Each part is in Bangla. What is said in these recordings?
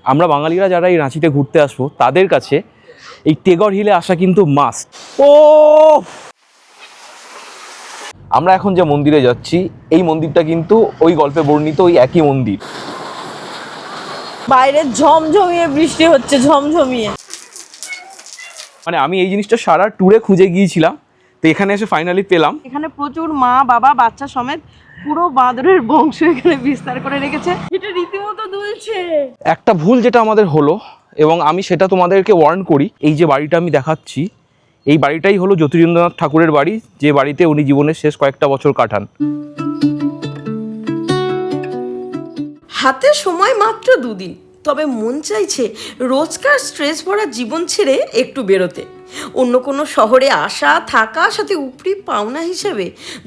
আমরা বাঙালিরা যারা এই রাঁচিতে ঘুরতে আসবো তাদের কাছে এই টেগর হিলে আসা কিন্তু মাস্ট। ও আমরা এখন যে মন্দিরে যাচ্ছি এই মন্দিরটা কিন্তু ওই গল্পে বর্ণিত ওই একই মন্দির। বাইরে ঝমঝমিয়ে বৃষ্টি হচ্ছে, ঝমঝমিয়ে। মানে আমি এই জিনিসটা সারা ট্যুরে খুঁজে গিয়েছিলাম, তো এখানে এসে ফাইনালি পেলাম। এখানে প্রচুর মা বাবা বাচ্চা সমেত পুরো বাঁদরের বংশ এখানে বিস্তার করে রেখেছে। এটা রীতিমতো দুলছে। একটা ভুল যেটা আমাদের হলো, এবং আমি সেটা তোমাদেরকে ওয়ার্ন করি, এই যে বাড়িটা আমি দেখাচ্ছি এই বাড়িটাই হলো জ্যোতিরিন্দ্রনাথ ঠাকুরের বাড়ি, যে বাড়িতে উনি জীবনের শেষ কয়েকটা বছর কাটান। হাতে সময় মাত্র 2 দিন, তবে মন চাইছে রোজকার স্ট্রেস ভরা জীবন ছেড়ে একটু বেরোতে। অন্য কোনো শহরে আসা থাকা, সাথে উপরি পাওনা হিসেবে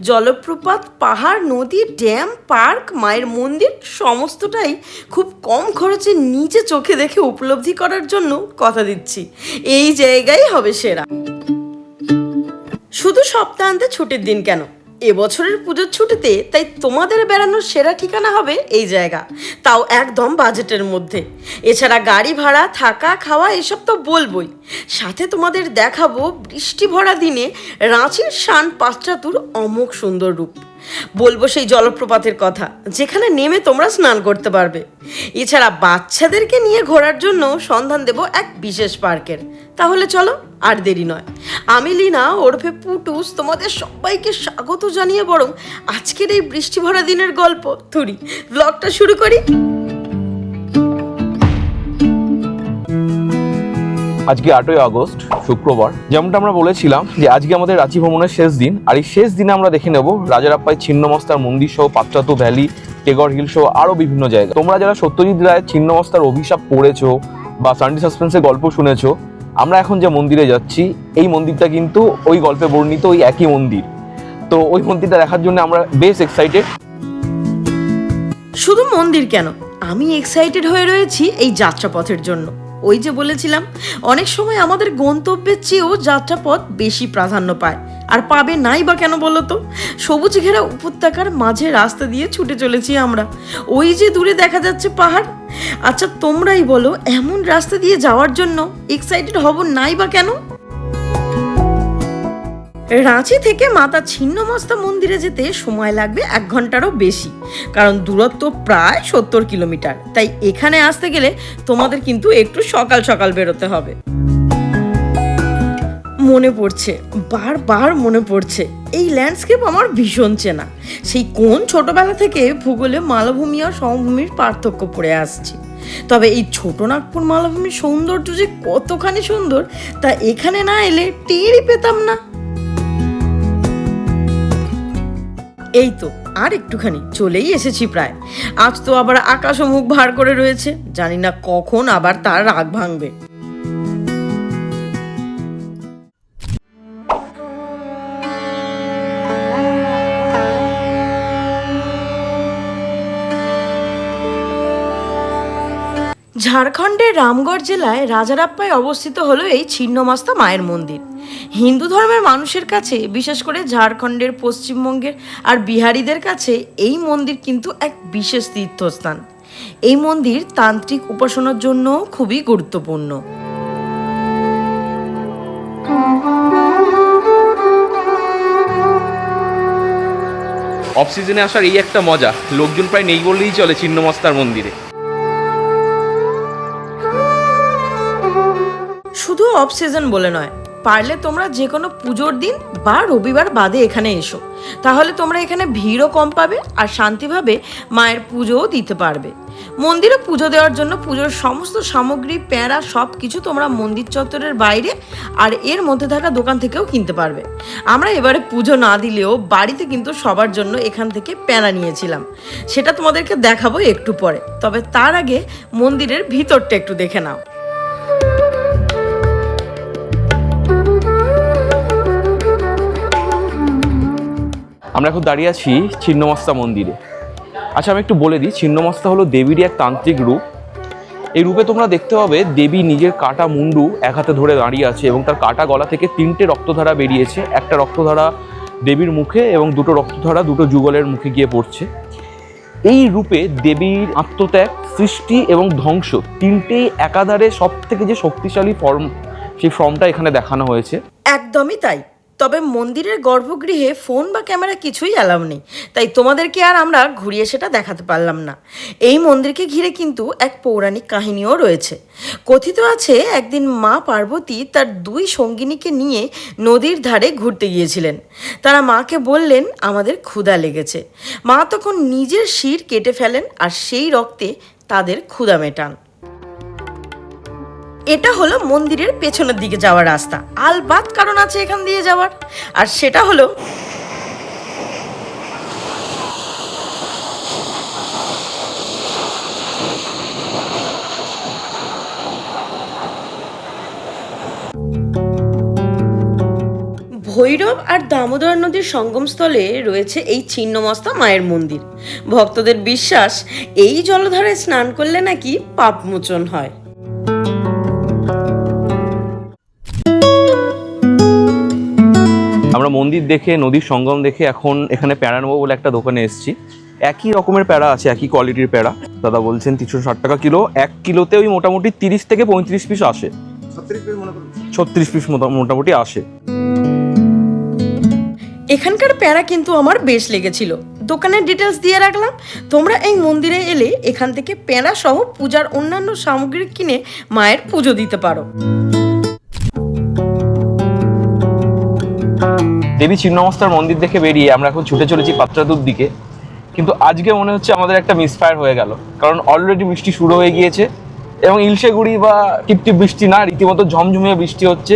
জলপ্রপাত, পাহাড়, নদী, ড্যাম, পার্ক, মায়ের মন্দির সমস্তটাই খুব কম খরচে নিজে চোখে দেখে উপলব্ধি করার জন্য কথা দিচ্ছি, এই জায়গায় হবে সেরা। শুধু সপ্তাহান্তে ছুটির দিন কেন, এবছরের পুজোর ছুটিতে তাই তোমাদের বেড়ানোর সেরা ঠিকানা হবে এই জায়গা, তাও একদম বাজেটের মধ্যে। এছাড়া গাড়ি ভাড়া, থাকা, খাওয়া এসব তো বলবই, সাথে তোমাদের দেখাবো বৃষ্টি ভরা দিনে রাঁচির শান পাঁচটাতুর অমোঘ সুন্দর রূপ। বলবো সেই জলপ্রপাতের কথা যেখানে নেমে তোমরা স্নান করতে পারবে। এছাড়া বাচ্চাদেরকে নিয়ে ঘোরার জন্য সন্ধান দেব এক বিশেষ পার্কের। তাহলে চলো আর দেরি নয়, আমি লীনা ওরফে পুটুস তোমাদের সবাইকে স্বাগত জানিয়ে বরং আজকের এই বৃষ্টি ভরা দিনের গল্প থুরি ব্লগটা শুরু করি। আজকে 8ই আগস্ট শুক্রবার। যেমনটা আমরা বলেছিলাম যে আজকে আমাদের রাঁচি ভ্রমণের শেষ দিন, আর এই শেষ দিনে আমরা দেখে নেব রাজারাপ্পাই ছিন্নমস্তার মন্দির সহ পাত্রাতু ভ্যালি, টেগর হিল সহ আরও বিভিন্ন জায়গা। তোমরা যারা সত্যজিৎ রায়ের ছিন্নমস্তার অভিশাপ পড়েছো বা সানডে সাসপেন্সের গল্প শুনেছো, আমরা এখন যে মন্দিরে যাচ্ছি এই মন্দিরটা কিন্তু ওই গল্পে বর্ণিত ওই একই মন্দির। তো ওই মন্দিরটা দেখার জন্য আমরা বেশ এক্সাইটেড। শুধু মন্দির কেন, আমি এক্সাইটেড হয়ে রয়েছি এই যাত্রাপথের জন্য। ওই যে বলেছিলাম, অনেক সময় আমাদের গন্তব্যের চেয়েও যাত্রাপথ বেশি প্রাধান্য পায়, আর পাবে নাই বা কেন বলো তো। সবুজ ঘেরা উপত্যকার মাঝে রাস্তা দিয়ে ছুটে চলেছি আমরা, ওই যে দূরে দেখা যাচ্ছে পাহাড়। আচ্ছা তোমরাই বলো, এমন রাস্তা দিয়ে যাওয়ার জন্য এক্সাইটেড হব নাই বা কেন? রাঁচি থেকে মাতা ছিন্নমস্তা মন্দিরে যেতে সময় লাগবে 1 ঘন্টারও বেশি, কারণ দূরত্ব প্রায় 70 কিলোমিটার। তাই এখানে আসতে গেলে তোমাদের কিন্তু একটু সকাল সকাল বেরোতে হবে। মনে পড়ছে, বারবার মনে পড়ছে, এই ল্যান্ডস্কেপ আমার ভীষণ চেনা। সেই কোন ছোটবেলা থেকে ভূগোলে মালভূমি আর সমভূমির পার্থক্য পড়ে আসছি। তবে এই ছোটনাগপুর মালভূমির সৌন্দর্য যে কতখানি সুন্দর তা এখানে না এলে টেরই পেতাম না। এই তো আর একটুখানি, চলেই এসেছি প্রায়। আজ তো আবার আকাশও মুখ ভার করে রয়েছে, জানি না কখন আবার তার রাগ ভাঙবে। ঝাড়খণ্ডের রামগড় জেলায় রাজারাপ্পায় অবস্থিত হলো এই ছিন্নমস্তা মায়ের মন্দির। হিন্দু ধর্মের মানুষের কাছে, বিশেষ করে ঝাড়খণ্ডের, পশ্চিমবঙ্গের আর বিহারিদের কাছে এই মন্দির কিন্তু এক বিশেষ তীর্থস্থান। এই মন্দির তান্ত্রিক উপাসনার জন্য খুবই গুরুত্বপূর্ণ। অফ সিজনে আসার এই একটা মজা, লোকজন প্রায় নেই বললেই চলে ছিন্নমস্তার মন্দিরে। শুধু অফ সিজন বলে নয়, পারলে তোমরা যে কোনো পুজোর দিন বা রবিবার বাদে এখানে এসো, তাহলে তোমরা এখানে ভিড়ও কম পাবে আর শান্তিভাবে মায়ের পুজোও দিতে পারবে। মন্দিরে পুজো দেওয়ার জন্য পুজোর সমস্ত সামগ্রী, প্যাঁড়া সব কিছু তোমরা মন্দির চত্বরের বাইরে আর এর মধ্যে থাকা দোকান থেকেও কিনতে পারবে। আমরা এবারে পুজো না দিলেও বাড়িতে কিন্তু সবার জন্য এখান থেকে প্যাঁড়া নিয়েছিলাম, সেটা তোমাদেরকে দেখাবো একটু পরে। তবে তার আগে মন্দিরের ভিতরটা একটু দেখে নাও। আমরা এখন দাঁড়িয়ে আছি ছিন্নমস্তা মন্দিরে। আচ্ছা আমি একটু বলে দিই, ছিন্নমস্তা হলো দেবীরই এক তান্ত্রিক রূপ। এই রূপে তোমরা দেখতে পাবে দেবী নিজের কাটা মুন্ডু এক হাতে ধরে দাঁড়িয়ে আছে, এবং তার কাটা গলা থেকে 3টে রক্তধারা বেরিয়েছে। একটা রক্তধারা দেবীর মুখে এবং 2টো রক্তধারা 2টো যুগলের মুখে গিয়ে পড়ছে। এই রূপে দেবীর আত্মত্যাগ, সৃষ্টি এবং ধ্বংস তিনটেই একাধারে সব থেকে যে শক্তিশালী ফর্ম, সেই ফর্মটা এখানে দেখানো হয়েছে। একদমই তাই। তবে মন্দিরের গর্ভগৃহে ফোন বা ক্যামেরা কিছুই অ্যালাউ নেই, তাই তোমাদেরকে আর আমরা ঘুরিয়ে সেটা দেখাতে পারলাম না। এই মন্দিরকে ঘিরে কিন্তু এক পৌরাণিক কাহিনীও রয়েছে। কথিত আছে একদিন মা পার্বতী তার 2 সঙ্গিনীকে নিয়ে নদীর ধারে ঘুরতে গিয়েছিলেন। তারা মাকে বললেন আমাদের ক্ষুধা লেগেছে। মা তখন নিজের শির কেটে ফেলেন আর সেই রক্তে তাদের ক্ষুধা মেটান। এটা হলো মন্দিরের পেছনের দিকে যাওয়ার রাস্তা। আলবাত কারণ আছে এখান দিয়ে যাওয়ার, আর সেটা হলো ভৈরব আর দামোদর নদীর সঙ্গমস্থলে রয়েছে এই ছিন্নমস্তা মায়ের মন্দির। ভক্তদের বিশ্বাস এই জলধারায় স্নান করলে নাকি পাপ মোচন হয়। আমরা মন্দির দেখে, নদীর সঙ্গম দেখে এখন এখানে প্যাড়া নেবো বলে একটা দোকানে এসেছি। একই রকমের প্যাড়া আছে, একই কোয়ালিটির প্যাড়া। দাদা বলছেন 360 টাকা কিলো। 1 কিলোতে ওই মোটামুটি 30 থেকে 35 পিস আসে, 36 পিস মোটামুটি আসে। এখানকার প্যারা কিন্তু আমার বেশ লেগেছিল। দোকানের ডিটেলস দিয়ে রাখলাম, তোমরা এই মন্দিরে এলে এখান থেকে প্যারা সহ পূজার অন্যান্য সামগ্রী কিনে মায়ের পুজো দিতে পারো। দেবী ছিন্নমস্তার মন্দির দেখে বেরিয়ে আমরা এখন ছুটে চলেছি পাত্রাতুর দিকে। কিন্তু আজকে মনে হচ্ছে আমাদের একটা মিসফায়ার হয়ে গেল, কারণ অলরেডি বৃষ্টি শুরু হয়ে গিয়েছে এবং ইলশে গুড়ি বা টিপটিপ বৃষ্টি না, রীতিমতো ঝমঝমিয়ে বৃষ্টি হচ্ছে।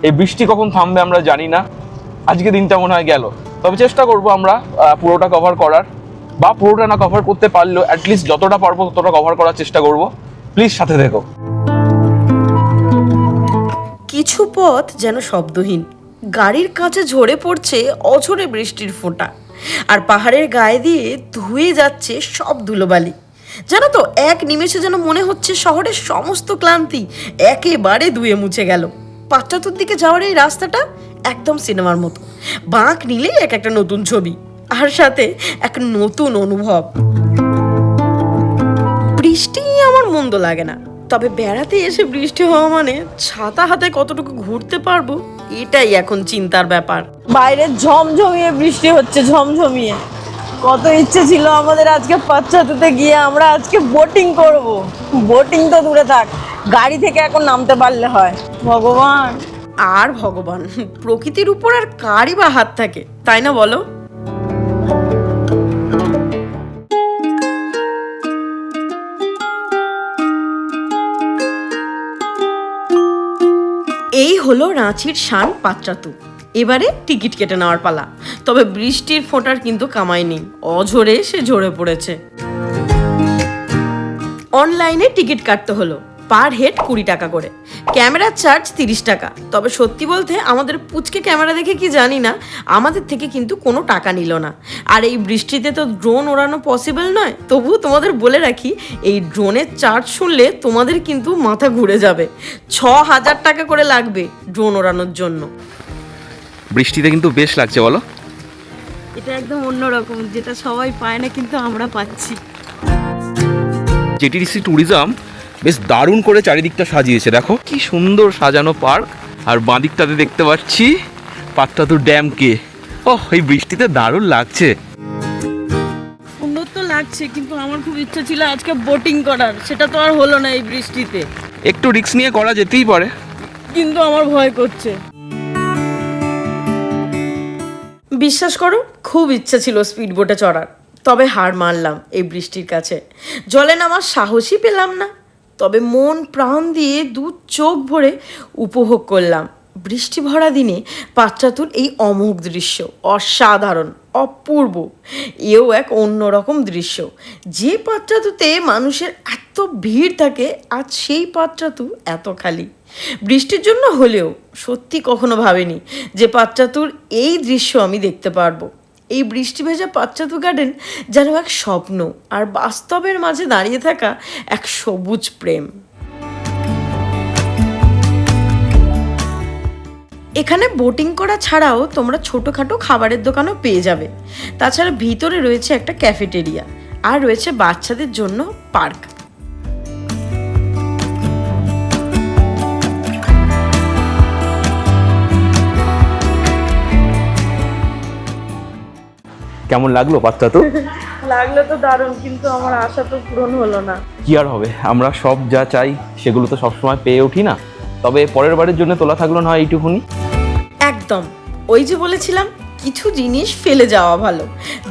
এই বৃষ্টি কখন থামবে আমরা জানি না। আজকে দিনটা মনে হয় গেল। তবে চেষ্টা করবো আমরা পুরোটা কভার করার, বা পুরোটা না কভার করতে পারলেও অ্যাটলিস্ট যতটা পারবো ততটা কভার করার চেষ্টা করব। প্লিজ সাথে থেকো। কিছু পথ যেন শব্দহীন, গাড়ির কাছে ঝরে পড়ছে অঝরে বৃষ্টির ফোঁটা, আর পাহাড়ের গায়ে দিয়ে ধুয়ে যাচ্ছে সব ধুলোবালি। জানো তো, এক নিমেষে যেন মনে হচ্ছে শহরের সমস্ত ক্লান্তি একেবারে ধুয়ে মুছে গেল। পাত্রাতুর দিকে যাওয়ার এই রাস্তাটা একদম সিনেমার মতো, বাঁক নিলেই এক একটা নতুন ছবি, আর সাথে এক নতুন অনুভব। বৃষ্টি আমার মন্দ লাগে না, তবে বেড়াতে এসে বৃষ্টি হওয়া মানে ছাতা হাতে কতটুকু ঘুরতে পারবো এটাই এখন চিন্তার ব্যাপার। বাইরে ঝমঝমিয়ে বৃষ্টি হচ্ছে, ঝমঝমিয়ে। কত ইচ্ছে ছিল আমাদের আজকে পাত্রাতুতে গিয়ে আমরা আজকে বোটিং করব। বোটিং তো দূরে থাক, গাড়ি থেকে এখন নামতে পারলে হয়। ভগবান আর ভগবান, প্রকৃতির উপর আর কারই বা হাত থাকে, তাই না বলো? এই হলো রাঁচির শান পাত্রাতু। এবারে টিকিট কেটে নেওয়ার পালা। তবে বৃষ্টির ফোঁটার কিন্তু কামাই নেই, অঝরে সে ঝরে পড়েছে। অনলাইনে টিকিট কাটতে হলো, পার হেড 20 টাকা করে, ক্যামেরার চার্জ 30 টাকা। তবে সত্যি বলতে আমাদের পুচকে ক্যামেরা দেখে কি জানি না, আমাদের থেকে কিন্তু কোনো টাকা নিল না। আর এই বৃষ্টিতে তো ড্রোন ওড়ানো পসিবল নয়, তবুও তোমাদের বলে রাখি, এই ড্রোনের চার্জ শুনলে তোমাদের কিন্তু মাথা ঘুরে যাবে। 6000 টাকা করে লাগবে ড্রোন ওড়ানোর জন্য। বৃষ্টিতে কিন্তু বেশ লাগছে, বলো? এটা একদম অন্যরকম, যেটা সবাই পায় না কিন্তু আমরা পাচ্ছি। জেটিডিসি ট্যুরিজম বেশ দারুণ করে চারিদিকটা সাজিয়েছে। দেখো কি সুন্দর সাজানো পার্ক, আর বাঁদিকটাতে দেখতে পাচ্ছি পাত্রাতুর ড্যামকে। ওহ, এই বৃষ্টিতে দারুণ লাগছে। সুন্দর তো লাগছে, কিন্তু আমার খুব ইচ্ছা ছিল আজকে বোটিং করার, সেটা তো আর হলো না এই বৃষ্টিতে। একটু রিস্ক নিয়ে করা যেতেই পারে, কিন্তু আমার ভয় করছে। বিশ্বাস করো, খুব ইচ্ছা ছিল স্পিড বোটে চড়ার, তবে হার মানলাম এই বৃষ্টির কাছে। জলে নামার সাহসই পেলাম না। তবে মন প্রাণ দিয়ে 2 চোখ ভরে উপভোগ করলাম বৃষ্টি ভরা দিনে পাত্রাতুর এই অমোঘ দৃশ্য। অসাধারণ, অপূর্ব, এও এক অন্যরকম দৃশ্য। যে পাত্রাতুতে মানুষের এত ভিড় থাকে, আজ সেই পাত্রাতু এত খালি। বৃষ্টির জন্য হলেও সত্যি কখনো ভাবিনি যে পাত্রাতুর এই দৃশ্য আমি দেখতে পারবো। এই বৃষ্টি ভেজা পাত্রাতু গার্ডেন যেন এক স্বপ্ন, আর বাস্তবের মাঝে দাঁড়িয়ে থাকা এক সবুজ প্রেম। এখানে বোটিং করা ছাড়াও তোমরা ছোটোখাটো খাবারের দোকানও পেয়ে যাবে। তাছাড়া ভিতরে রয়েছে একটা ক্যাফেটেরিয়া, আর রয়েছে বাচ্চাদের জন্য পার্ক। কেমন লাগলো পাত্রাতু? লাগলো তো দারুণ, কিন্তু আমার আশা তো পূরণ হলো না। কি আর হবে, আমরা সব যা চাই সেগুলো তো সবসময় পেয়ে উঠি না। তবে পরের বারের জন্য তোলা থাকলো না এইটুকুনি। একদম, ওই যে বলেছিলাম কিছু জিনিস ফেলে যাওয়া ভালো,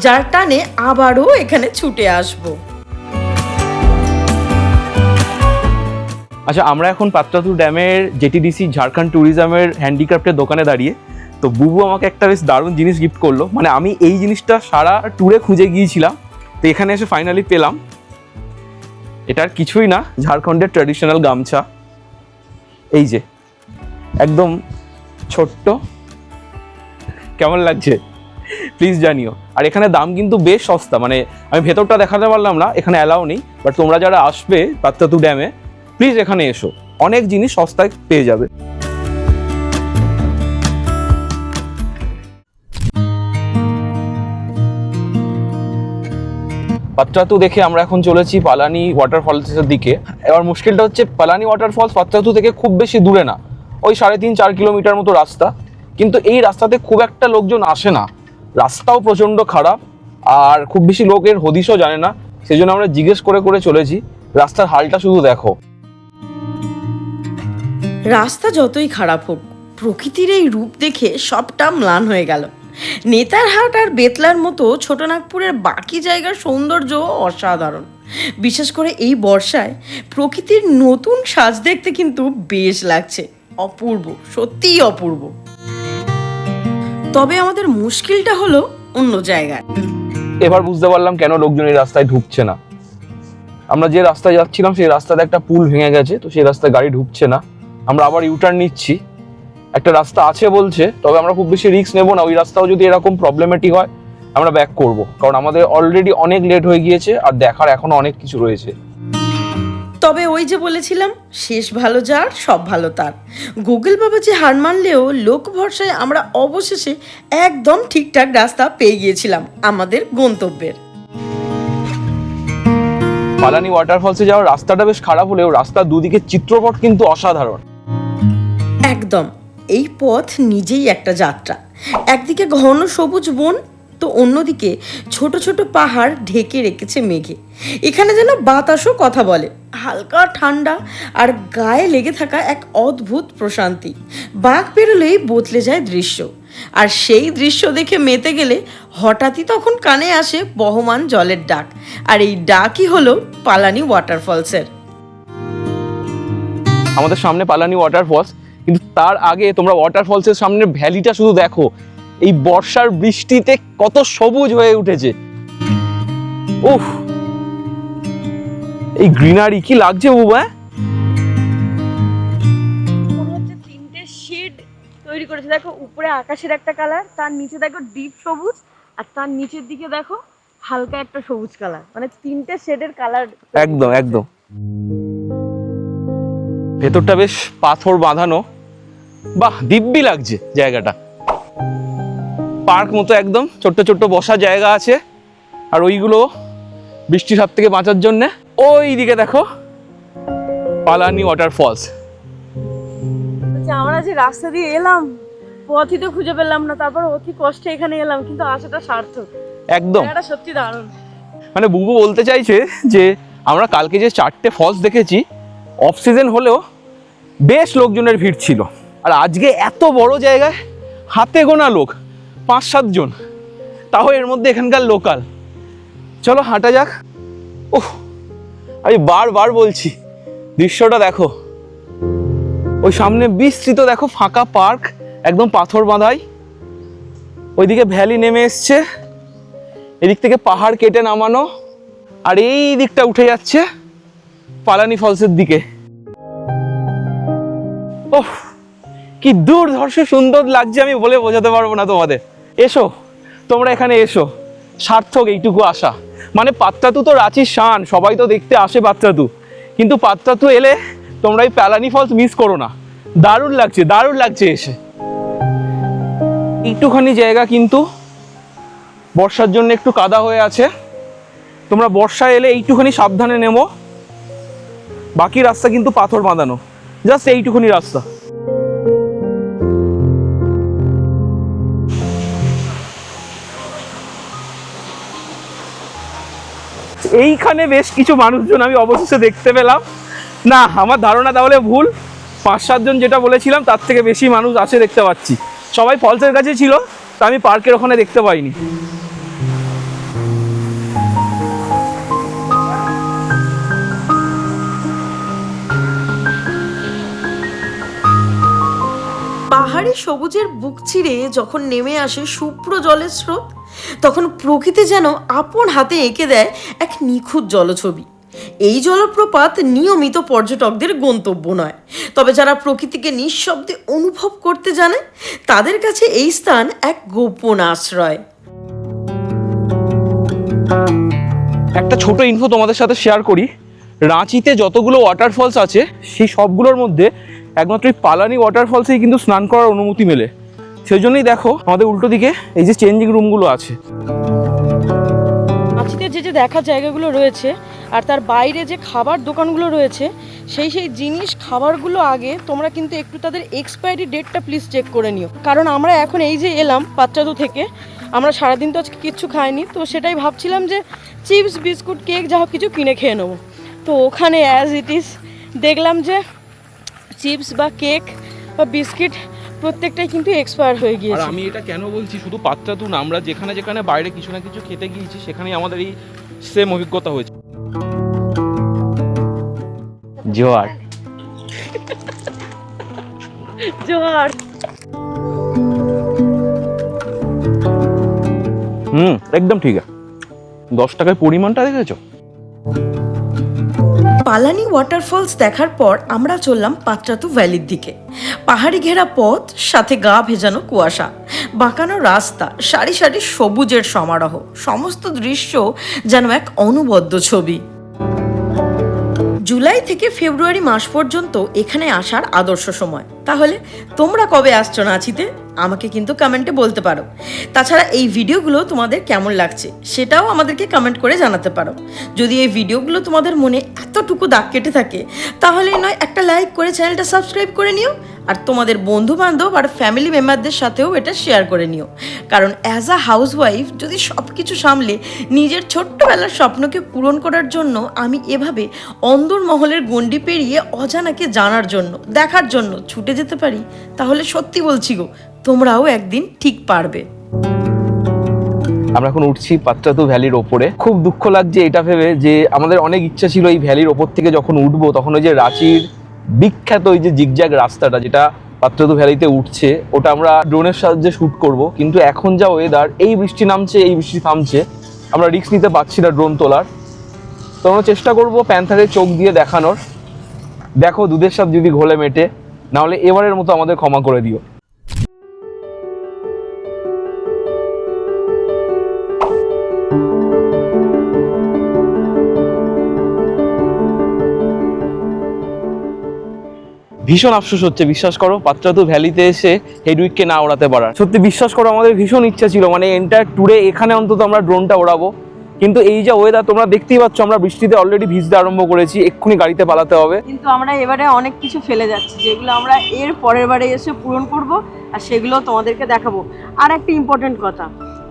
যার টানে আবারও এখানে ছুটে আসবো। আচ্ছা, আমরা এখন পাত্রাতু ড্যামের জেটিডিসি ঝাড়খণ্ড ট্যুরিজমের হ্যান্ডিক্রাফটের দোকানে দাঁড়িয়ে। তো বুবু আমাকে একটা বেশ দারুণ জিনিস গিফট করলো, মানে আমি এই জিনিসটা সারা ট্যুরে খুঁজে গিয়েছিলাম, তো এখানে এসে ফাইনালি পেলাম। এটার কিছুই না, ঝাড়খণ্ডের ট্র্যাডিশনাল গামছা। এই যে একদম ছোট্ট, কেমন লাগছে প্লিজ জানিও। আর এখানে দাম কিন্তু বেশ সস্তা, মানে আমি ভেতরটা দেখাতে পারলাম না, এখানে অ্যালাউ নেই, বাট তোমরা যারা আসবে পাত্রাতু ড্যামে প্লিজ এখানে এসো, অনেক জিনিস সস্তায় পেয়ে যাবে। পাত্রাতু দেখে আমরা এখন চলেছি পালানি ওয়াটারফলসের দিকে। এবার মুশকিলটা হচ্ছে পালানি ওয়াটারফলস পাত্রাতু থেকে খুব বেশি দূরে না, ওই 3.5-4 কিলোমিটার মতো রাস্তা। কিন্তু এই রাস্তাতে খুব একটা লোকজন আসে না, রাস্তাও প্রচণ্ড খারাপ, আর খুব বেশি লোক এর হদিশও জানে না। সেই জন্য আমরা জিজ্ঞেস করে করে চলেছি। রাস্তার হালটা শুধু দেখো। রাস্তা যতই খারাপ হোক, প্রকৃতির এই রূপ দেখে সবটা ম্লান হয়ে গেল। নেতারহাট আর বেতলার মতো ছোটনাগপুরের বাকি জায়গার সৌন্দর্য অসাধারণ। বিশেষ করে এই বর্ষায় প্রকৃতির নতুন সাজ দেখতে কিন্তু বেশ লাগছে, অপূর্ব, সত্যিই অপূর্ব। তবে আমাদের মুশকিলটা হলো অন্য জায়গায়। এবার বুঝতে পারলাম কেন লোকজন এই রাস্তায় ঢুকছে না। আমরা যে রাস্তায় যাচ্ছিলাম সেই রাস্তাতে একটা পুল ভেঙে গেছে, তো সেই রাস্তায় গাড়ি ঢুকছে না। আমরা আবার ইউটার্ন নিচ্ছি, একটা রাস্তা আছে বলছে, তবে আমরা খুব বেশি রিস্ক নেবো না। ওই রাস্তাও যদি এরকম প্রবলেমেটিক হয় আমরা ব্যাক করব, কারণ আমাদের অলরেডি অনেক লেট হয়ে গিয়েছে আর দেখার এখনো অনেক কিছু রয়েছে। তবে ওই যে বলেছিলাম, শেষ ভালো যার সব ভালো তার। গুগল বাবা যে হার মানলেও লোক ভরসায় আমরা অবশেষে একদম ঠিকঠাক রাস্তা পেয়ে গিয়েছিলাম আমাদের গন্তব্যের। পালানি ওয়াটারফলসে যাওয়ার রাস্তাটা বেশ খারাপ হলেও রাস্তার দুদিকে চিত্রপট কিন্তু অসাধারণ। একদম, এই পথ নিজেই একটা যাত্রা। একদিকে ঘন সবুজ বন, তো অন্যদিকে ছোট ছোট পাহাড় ঢেকে রেখেছে মেঘে। এখানে যেন বাতাসও কথা বলে, হালকা ঠান্ডা আর গায়ে লেগে থাকা এক অদ্ভুত প্রশান্তি। বাঘ পেরোলেই বদলে যায় দৃশ্য, আর সেই দৃশ্য দেখে মেতে গেলে হঠাৎই তখন কানে আসে বহমান জলের ডাক, আর এই ডাকই হলো পালানি ওয়াটারফলসের। আমাদের সামনে পালানি ওয়াটারফলস, কিন্তু তার আগে তোমরা ওয়াটারফলসের সামনের ভ্যালিটা শুধু দেখো। এই বর্ষার বৃষ্টিতে কত সবুজ হয়ে উঠেছে, উফ, এই গ্রিনারি কি লাগছে বাবা। মনে হচ্ছে 3টে শেড তৈরি করেছে। দেখো উপরে আকাশের একটা কালার, তার নিচে দেখো ডিপ সবুজ, আর তার নিচের দিকে দেখো হালকা একটা সবুজ কালার, মানে 3টে শেডের কালার। একদম একদম। ভেতরটা বেশ পাথর বাঁধানো, বাহ দিব্যি লাগছে জায়গাটা। পার্ক মতো একদম, ছোট্ট ছোট্ট বসার জায়গা আছে, আর ওইগুলো বৃষ্টির হাত থেকে বাঁচার জন্যে। ওই দিকে দেখো পালানি ওয়াটারফলস। আমরা যে রাস্তা দিয়ে এলাম পথই তো খুঁজে পেলাম না, তারপর অতি কষ্টে এখানে এলাম, কিন্তু আসাটা সার্থক। একদম, এটা সত্যি দারুণ। মানে বুবু বলতে চাইছে যে আমরা কালকে যে 4টে ফলস দেখেছি, অফ সিজন হলেও বেশ লোকজনের ভিড় ছিল, আর আজকে এত বড় জায়গায় হাতে গোনা লোক, 5-7 জন, তাও এর মধ্যে এখানকার লোকাল। চলো হাঁটা যাক। ওহ, আমি বারবার বলছি দৃশ্যটা দেখো, ওই সামনে বিস্তৃত দেখো ফাঁকা পার্ক, একদম পাথর বাঁধাই, ওইদিকে ভ্যালি নেমে এসছে, এদিক থেকে পাহাড় কেটে নামানো, আর এই দিকটা উঠে যাচ্ছে পালানি ফলসের দিকে। ওহ, কি দুর্ধর্ষ সুন্দর লাগছে, আমি বলে বোঝাতে পারবো না তোমাদের। এসো তোমরা এখানে এসো, সার্থক এইটুকু আসা। মানে পাত্রাতু তো রাঁচির শান, সবাই তো দেখতে আসে পাত্রাতু, কিন্তু পাত্রাতু এলে তোমরা এই পালানি ফলস মিস করো না। দারুণ লাগছে, দারুণ লাগছে এসে। একটুখানি জায়গা কিন্তু বর্ষার জন্য একটু কাদা হয়ে আছে, তো তোমরা বর্ষায় এলে এইটুখানি সাবধানে নেমো, বাকি রাস্তা কিন্তু পাথর বাঁধানো, জাস্ট এইটুখানি রাস্তা। এইখানে বেশ কিছু মানুষজন আমি অবশেষে দেখতে পেলাম। না, আমার ধারণা তাহলে ভুল, 5-7 জন যেটা বলেছিলাম তার থেকে বেশি মানুষ আছে দেখতে পাচ্ছি। সবাই ফলসের কাছে ছিল, তা আমি পার্কের ওখানে দেখতে পাইনি। পাহাড়ি সবুজের বুক চিরে যখন নেমে আসে শুভ্র জলের স্রোত, তখন প্রকৃতি যেন আপন হাতে এঁকে দেয় এক নিখুঁত জলছবি। এই জলপ্রপাত নিয়মিত পর্যটকদের গন্তব্য নয়, তবে যারা প্রকৃতিকে নিঃশব্দে অনুভব করতে জানে তাদের কাছে এই স্থান এক গোপন আশ্রয়। একটা ছোট ইনফো তোমাদের সাথে শেয়ার করি। রাঁচিতে যতগুলো ওয়াটারফলস আছে সেই সবগুলোর মধ্যে একমাত্র এই পালানি ওয়াটারফলসেই কিন্তু স্নান করার অনুমতি মেলে। সেই জন্যই দেখো আমাদের উল্টো দিকে এই যে চেঞ্জিং রুমগুলো আছে। রাঁচিতে যে দেখার জায়গাগুলো রয়েছে আর তার বাইরে যে খাবার দোকানগুলো রয়েছে, সেই জিনিস খাবারগুলো আগে তোমরা কিন্তু একটু তাদের এক্সপায়ারি ডেটটা প্লিজ চেক করে নিও। কারণ আমরা এখন এই যে এলাম পাত্রাতু থেকে, আমরা সারাদিন তো আজকে কিচ্ছু খাইনি, তো সেটাই ভাবছিলাম যে চিপস বিস্কুট কেক যা হোক কিছু কিনে খেয়ে নেবো। তো ওখানে অ্যাজ ইট ইজ দেখলাম যে চিপস বা কেক বা বিস্কিট প্রত্যেকটাই কিন্তু এক্সপায়ার হয়ে আর গিয়েছে। আমি এটা কেন বলছি, শুধু পাত্রাতু না, আমরা যেখানে যেখানে বাইরে কিছু না কিছু খেতে গিয়েছি সেখানেই আমাদের এই সেম অভিজ্ঞতা হয়েছে। জোয়ার জোয়ার একদম ঠিক আছে। 10 টাকার পরিমাণটা দেখেছো? পালানি ওয়াটারফলস দেখার পর আমরা চললাম পাত্রাতু ভ্যালির দিকে। পাহাড়ি ঘেরা পথ, সাথে গা ভেজানো কুয়াশা, বাঁকানো রাস্তা, সারি সারি সবুজের সমারোহ, সমস্ত দৃশ্য যেন এক অনবদ্য ছবি। জুলাই থেকে ফেব্রুয়ারি মাস পর্যন্ত এখানে আসার আদর্শ সময়। তাহলে তোমরা কবে আসছো রাঁচিতে আমাকে কিন্তু কমেন্টে বলতে পারো। তাছাড়া এই ভিডিওগুলো তোমাদের কেমন লাগছে সেটাও আমাদেরকে কমেন্ট করে জানাতে পারো। যদি এই ভিডিওগুলো তোমাদের মনে এতটুকু দাগ কেটে থাকে তাহলে নয় একটা লাইক করে চ্যানেলটা সাবস্ক্রাইব করে নিও, আর তোমাদের বন্ধু বান্ধব আর ফ্যামিলি মেম্বারদের সাথেও এটা শেয়ার করে নিও। কারণ অ্যাজ আ হাউসওয়াইফ যদি সব কিছু সামলে নিজের ছোট্টবেলার স্বপ্নকে পূরণ করার জন্য আমি এভাবে অন্দরমহলের গণ্ডি পেরিয়ে অজানাকে জানার জন্য, দেখার জন্য ছুটে যেতে পারি, তাহলে সত্যি বলছি গো, তোমরাও একদিন ঠিক পারবে। আমরা এখন উঠছি পাত্রাতু ভ্যালির ওপরে। খুব দুঃখ লাগছে এটা ভেবে যে আমাদের অনেক ইচ্ছা ছিল এই ভ্যালির ওপর থেকে যখন উঠবো তখন ওই যে রাঁচির বিখ্যাত ওই যে জিগজ্যাগ রাস্তাটা যেটা পাত্রাতু ভ্যালিতে উঠছে ওটা আমরা ড্রোনের সাহায্যে শ্যুট করব। কিন্তু এখন যা ওয়েদার, এই বৃষ্টি নামছে এই বৃষ্টি থামছে, আমরা রিস্ক নিতে পারছি না ড্রোন তোলার। তো আমরা চেষ্টা করবো প্যান্থারের চোখ দিয়ে দেখানোর। দেখো দুধের সাথে যদি ঘোলে মেটে, নাহলে এবারের মতো আমাদের ক্ষমা করে দিও। ভীষণ আফসোস হচ্ছে, বিশ্বাস করো, পাত্রাতু ভ্যালিতে এসে হেডউইককে না ওড়াতে পারার। সত্যি বিশ্বাস করো, আমাদের ভীষণ ইচ্ছা ছিল মানে এন্টায়ার ট্যুরে এখানে অন্তত আমরা ড্রোনটা ওড়াবো। কিন্তু এই যে ওয়েদার তোমরা দেখতেই পাচ্ছ, আমরা বৃষ্টিতে অলরেডি ভিজতে আরম্ভ করেছি, এক্ষুনি গাড়িতে পালাতে হবে। কিন্তু আমরা এবারে অনেক কিছু ফেলে যাচ্ছি যেগুলো আমরা এর পরের বারে এসে পূরণ করব, আর সেগুলো তোমাদেরকে দেখাবো। আর একটা ইম্পর্টেন্ট কথা,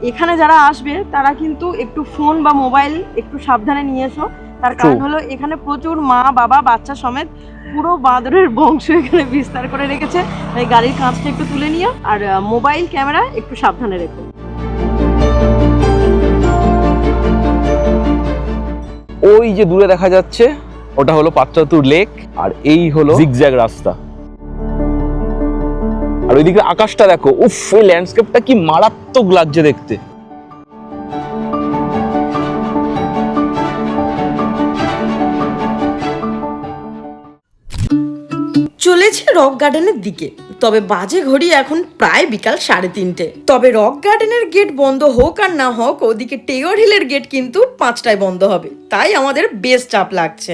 এখানে যারা আসবে তারা কিন্তু একটু ফোন বা মোবাইল একটু সাবধানে নিয়ে এসো। তার কারণ হলো এখানে প্রচুর মা বাবা বাচ্চা সমেত পুরো বাঁদরের বংশ এখানে বিস্তার করে রেখেছে। তাই গাড়ির কাঁচটা একটু তুলে নিও, আর মোবাইল ক্যামেরা একটু সাবধানে রেখো। ওই যে দূরে দেখা যাচ্ছে ওটা হলো পাত্রাতু লেক, আর এই হলো জিগজ্যাগ রাস্তা। আর ওইদিকে আকাশটা দেখো, উফ, এই ল্যান্ডস্কেপটা কি মারাত্মক লাগছে দেখতে। চলেছে রক গার্ডেনের দিকে, তবে বাজে ঘড়ি এখন প্রায় বিকাল 3:30। তবে রক গার্ডেনের গেট বন্ধ হোক আর না হোক, ওদিকে টেগর হিলের গেট কিন্তু 5টায় বন্ধ হবে, তাই আমাদের বেশ চাপ লাগছে।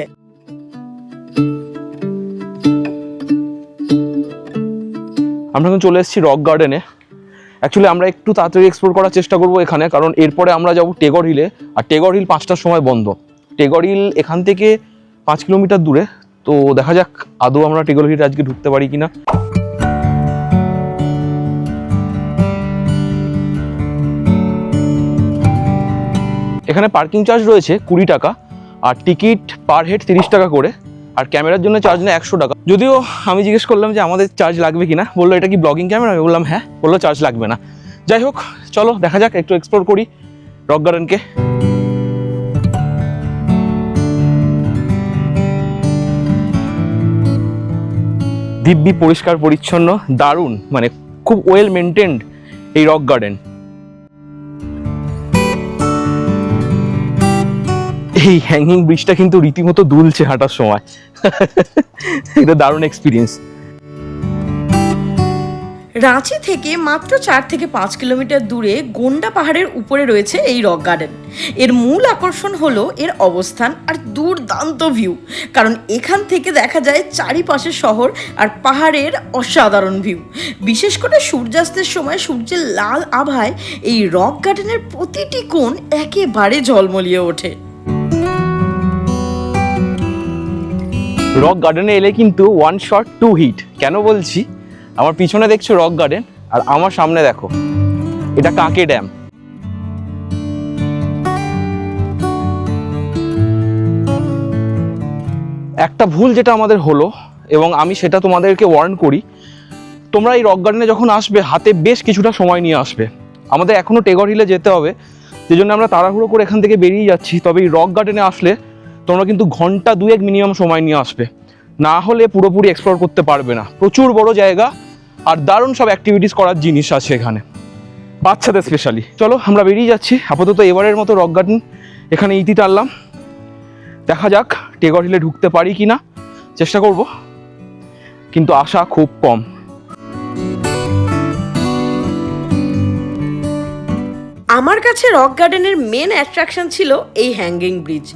আমরা এখন চলে এসেছি রক গার্ডেনে। অ্যাকচুয়ালি আমরা একটু তাড়াতাড়ি এক্সপ্লোর করার চেষ্টা করবো এখানে, কারণ এরপরে আমরা যাবো টেগর হিলে, আর টেগর হিল 5টার সময় বন্ধ। টেগর হিল এখান থেকে 5 কিলোমিটার দূরে, তো দেখা যাক আদৌ আমরা টেগর হিলে আজকে ঢুকতে পারি কিনা। এখানে পার্কিং চার্জ রয়েছে 20 টাকা, আর টিকিট পার হেড 30 টাকা করে, আর ক্যামেরার জন্য চার্জ নেয় 100 টাকা। যদিও আমি জিজ্ঞেস করলাম যে আমাদের চার্জ লাগবে কিনা, বললো এটা কি ব্লগিং ক্যামেরা, আমি বললাম হ্যাঁ, বললো চার্জ লাগবে না। যাই হোক, চলো দেখা যাক, একটু এক্সপ্লোর করি রক গার্ডেনকে। দিব্যি পরিষ্কার পরিচ্ছন্ন, দারুণ, মানে খুব ওয়েল মেনটেন্ড এই রক গার্ডেন। এই হ্যাঙ্গিং ব্রিজটা কিন্তু রীতিমতো দুলছে হাঁটার সময়। এটা দারুণ এক্সপিরিয়েন্স। রাঁচি থেকে মাত্র 4 থেকে 5 কিলোমিটার দূরে গোন্ডা পাহাড়ের উপরে রয়েছে এই রক গার্ডেন। এর মূল আকর্ষণ হলো এর অবস্থান আর দুর্দান্ত ভিউ, কারণ এখান থেকে দেখা যায় চারিপাশের শহর আর পাহাড়ের অসাধারণ ভিউ। বিশেষ করে সূর্যাস্তের সময় সূর্যের লাল আভায় এই রক গার্ডেনের প্রতিটি কোণ একেবারে ঝলমলিয়ে ওঠে। রক গার্ডেনে এলে কিন্তু 1 শট 2 হিট। কেন বলছি, আমার পিছনে দেখছো রক গার্ডেন, আর আমার সামনে দেখো এটা কাঁকে ড্যাম। একটা ভুল যেটা আমাদের হলো, এবং আমি সেটা তোমাদেরকে ওয়ার্ন করি, তোমরা এই রক গার্ডেনে যখন আসবে হাতে বেশ কিছুটা সময় নিয়ে আসবে। আমাদের এখনো টেগর হিলে যেতে হবে, যে জন্য আমরা তাড়াহুড়ো করে এখান থেকে বেরিয়ে যাচ্ছি। তবে এই রক গার্ডেনে আসলে তোমরা কিন্তু ঘন্টা 2-1 মিনিমাম সময় নিয়ে আসবে, না হলে পুরোপুরি এক্সপ্লোর করতে পারবে না। প্রচুর বড় জায়গা আর দারুণ সব অ্যাক্টিভিটিস করার জিনিস আছে এখানে, বাচ্চাদের স্পেশালি। চলো আমরা বেরিয়ে যাচ্ছি আপাতত এবারের মতো রক গার্ডেন এখানে ইতি টানলাম। দেখা যাক টেগর হিলে ঢুকতে পারি কি না, চেষ্টা করব, কিন্তু আশা খুব কম। আমার কাছে রক গার্ডেনের মেন অ্যাট্রাকশন ছিল এই হ্যাঙ্গিং ব্রিজ।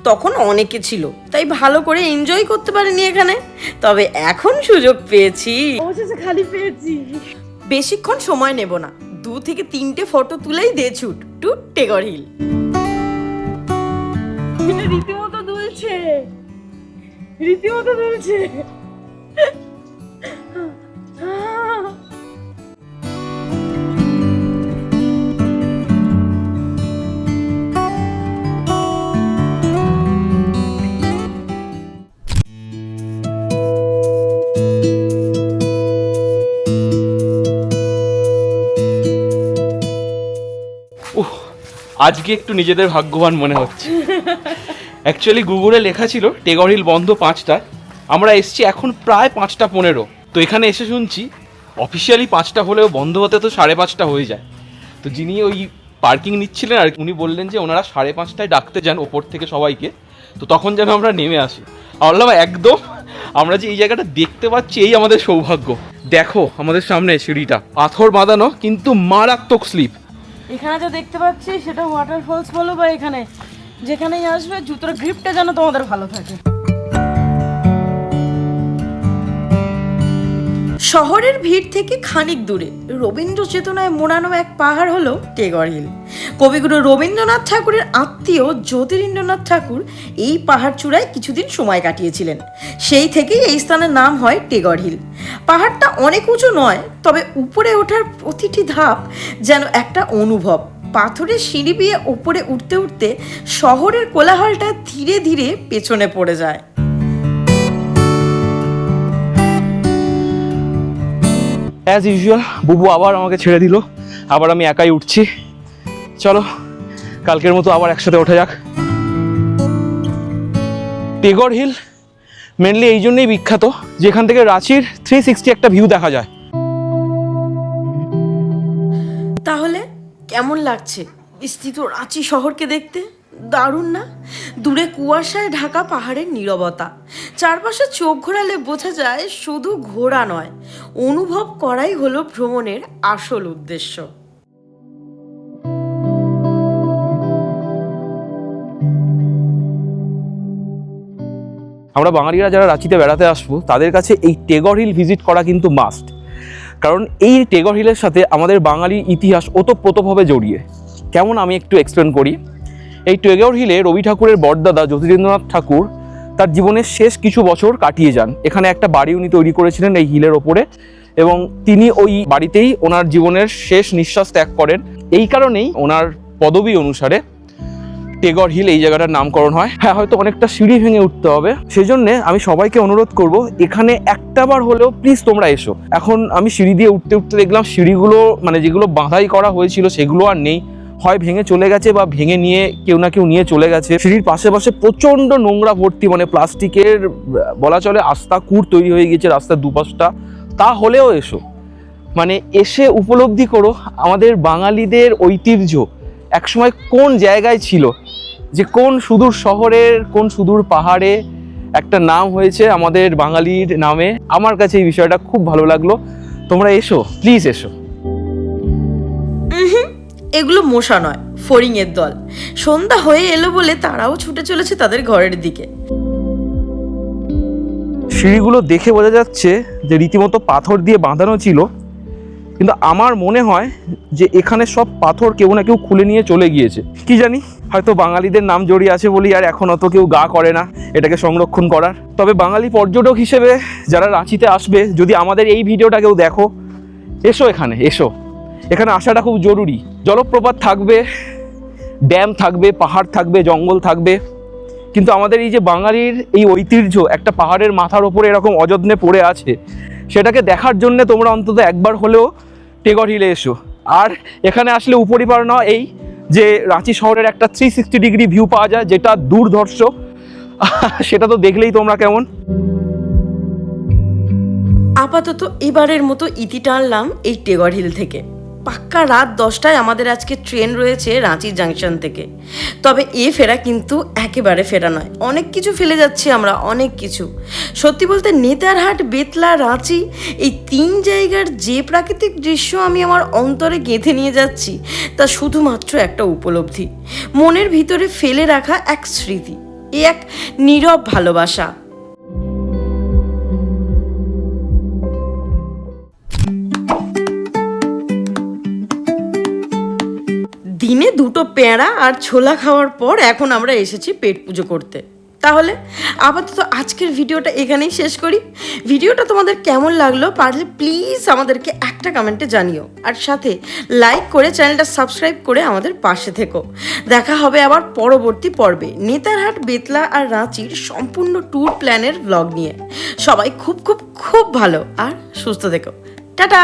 তখন অনেকে ছিল, তাই ভালো করে এনজয় করতে পারিনি এখানে। তবে এখন সুযোগ পেয়েছি, অবশেষে খালি পেয়েছি। বেশিক্ষণ সময় নেব না, 2 থেকে 3টে ফটো তুলেই দে ছুট টু টেগর হিল। এটা রীতিমতো দুলছে, রীতিমতো দুলছে। আজকে একটু নিজেদের ভাগ্যবান মনে হচ্ছে। অ্যাকচুয়ালি গুগলে লেখা ছিল টেগর হিল বন্ধ 5টায়, আমরা এসছি এখন প্রায় 5টা 15। তো এখানে এসে শুনছি অফিসিয়ালি 5টা হলেও বন্ধ হতে তো 5:30 হয়ে যায়। তো যিনি ওই পার্কিং নিচ্ছিলেন আর উনি বললেন যে ওনারা 5:30টায় ডাকতে যান ওপর থেকে সবাইকে, তো তখন যেন আমরা নেমে আসি। বললাম একদম, আমরা যে এই জায়গাটা দেখতে পাচ্ছি এই আমাদের সৌভাগ্য। দেখো আমাদের সামনে সিঁড়িটা পাথর বাঁধানো, কিন্তু মারাত্মক স্লিপ। এখানে যা দেখতে পাচ্ছি সেটা ওয়াটারফলস বলো বা এখানে যেখানেই আসবে জুতোর গ্রিপটা যেন তোমাদের ভালো থাকে। শহরের ভিড় থেকে খানিক দূরে রবীন্দ্র চেতনায় মোড়ানো এক পাহাড় হলো টেগর হিল। কবিগুরু রবীন্দ্রনাথ ঠাকুরের আত্মীয় জ্যোতিরিন্দ্রনাথ ঠাকুর এই পাহাড় চূড়ায় কিছুদিন সময় কাটিয়েছিলেন। সেই থেকেই এই স্থানের নাম হয় টেগর হিল। পাহাড়টা অনেক উঁচু নয়, তবে উপরে ওঠার প্রতিটি ধাপ যেন একটা অনুভব। পাথরের সিঁড়ি বেয়ে ওপরে উঠতে উঠতে শহরের কোলাহলটা ধীরে ধীরে পেছনে পড়ে যায়। অ্যাজ ইউজুয়াল বুবু আবার আমাকে ছেড়ে দিল, আবার আমি একাই উঠছি। চলো কালকের মতো আবার একসাথে ওঠা যাক। টেগর হিল মেনলি এই জন্যই বিখ্যাত, যেখান থেকে রাঁচির 360 একটা ভিউ দেখা যায়। তাহলে কেমন লাগছে বিস্তৃত রাঁচি শহরকে দেখতে? দারুণ না? দূরে কুয়াশায় ঢাকা পাহাড়ের নীরবতা, চারপাশে চোখ ঘোরালে বোঝা যায় শুধু ঘোরা নয়, অনুভব করাই হলো ভ্রমণের আসল উদ্দেশ্য। আমরা বাঙালিরা যারা রাঁচিতে বেড়াতে আসবো তাদের কাছে এই টেগর হিল ভিজিট করা কিন্তু মাস্ট। কারণ এই টেগর হিলের সাথে আমাদের বাঙালির ইতিহাস ওতপ্রোতভাবে জড়িয়ে। কেমন আমি একটু এক্সপ্লেন করি। এই টেগর হিলে রবি ঠাকুরের বড়দাদা জ্যোতিরিন্দ্রনাথ ঠাকুর তার জীবনের শেষ কিছু বছর কাটিয়ে যান। এখানে একটা বাড়ি উনি তৈরি করেছিলেন এই হিলের ওপরে, এবং তিনি ওই বাড়িতেই ওনার জীবনের শেষ নিঃশ্বাস ত্যাগ করেন। এই কারণেই ওনার পদবী অনুসারে টেগর হিল এই জায়গাটার নামকরণ হয়। হ্যাঁ, হয়তো অনেকটা সিঁড়ি ভেঙে উঠতে হবে, সেই জন্যে আমি সবাইকে অনুরোধ করব এখানে একটাবার হলেও প্লিজ তোমরা এসো। এখন আমি সিঁড়ি দিয়ে উঠতে উঠতে দেখলাম সিঁড়িগুলো মানে যেগুলো বাঁধাই করা হয়েছিল সেগুলো আর নেই, হয় ভেঙে চলে গেছে বা ভেঙে নিয়ে কেউ না কেউ নিয়ে চলে গেছে। সিঁড়ির পাশে পাশে প্রচণ্ড নোংরা ভর্তি, মানে প্লাস্টিকের বলা চলে আস্তা কুড় তৈরি হয়ে গেছে রাস্তার দুপাশটা। তা হলেও এসো, মানে এসে উপলব্ধি করো আমাদের বাঙালিদের ঐতিহ্য একসময় কোন জায়গায় ছিল, যে কোন সুদূর শহরের কোন সুদূর পাহাড়ে একটা নাম হয়েছে আমাদের বাঙালির নামে। আমার কাছে এই বিষয়টা খুব ভালো লাগলো। তোমরা এসো, প্লিজ এসো। এগুলো মশা নয়, ফড়িংয়ের দল। সন্ধ্যা হয়ে এলো বলে তারাও ছুটে চলেছে তাদের ঘরের দিকে। সিঁড়িগুলো দেখে বোঝা যাচ্ছে যে রীতিমতো পাথর দিয়ে বাঁধানো ছিল, কিন্তু আমার মনে হয় যে এখানে সব পাথর কেউ না কেউ খুলে নিয়ে চলে গিয়েছে। কি জানি, হয়তো বাঙালিদের নাম জড়িয়ে আছে বলি আর এখন অত কেউ গা করে না এটাকে সংরক্ষণ করার। তবে বাঙালি পর্যটক হিসেবে যারা রাঁচিতে আসবে, যদি আমাদের এই ভিডিওটা কেউ দেখো, এসো এখানে, এসো। এখানে আসাটা খুব জরুরি। জলপ্রপাত থাকবে, ড্যাম থাকবে, পাহাড় থাকবে, জঙ্গল থাকবে, কিন্তু আমাদের এই যে বাঙালির এই ঐতিহ্য একটা পাহাড়ের মাথার ওপরে এরকম অযত্নে পড়ে আছে, সেটাকে দেখার জন্য তোমরা অন্তত একবার হলেও টেগর হিলে এসো। আর এখানে আসলে উপরিপার নয়, এই যে রাঁচি শহরের একটা 360 ডিগ্রি ভিউ পাওয়া যায়, যেটা দুর্ধর্ষ, সেটা তো দেখলেই তোমরা কেমন। আপাতত এবারের মতো ইতি টানলাম এই টেগর হিল থেকে। পাক্কা রাত 10টায় আমাদের আজকে ট্রেন রয়েছে রাঁচি জাংশন থেকে। তবে ফেরা কিন্তু একেবারে ফেরা নয়, অনেক কিছু ফেলে যাচ্ছি আমরা, অনেক কিছু। সত্যি বলতে নেতারহাট, বেতলা, রাঁচি এই 3 জায়গার যে প্রাকৃতিক দৃশ্য আমি আমার অন্তরে গেঁথে নিয়ে যাচ্ছি, তা শুধুমাত্র একটা উপলব্ধি, মনের ভিতরে ফেলে রাখা এক স্মৃতি, এক নীরব ভালোবাসা। দিনে 2টো পেঁড়া আর ছোলা খাওয়ার পর এখন আমরা এসেছি পেট পুজো করতে। তাহলে আপাতত আজকের ভিডিওটা এখানেই শেষ করি। ভিডিওটা তোমাদের কেমন লাগলো পারলে প্লিজ আমাদেরকে একটা কমেন্টে জানিও, আর সাথে লাইক করে চ্যানেলটা সাবস্ক্রাইব করে আমাদের পাশে থেকো। দেখা হবে আবার পরবর্তী পর্বে নেতারহাট, বেতলা আর রাঁচির সম্পূর্ণ ট্যুর প্ল্যানের ব্লগ নিয়ে। সবাই খুব খুব খুব ভালো আর সুস্থ থেকো। টাটা।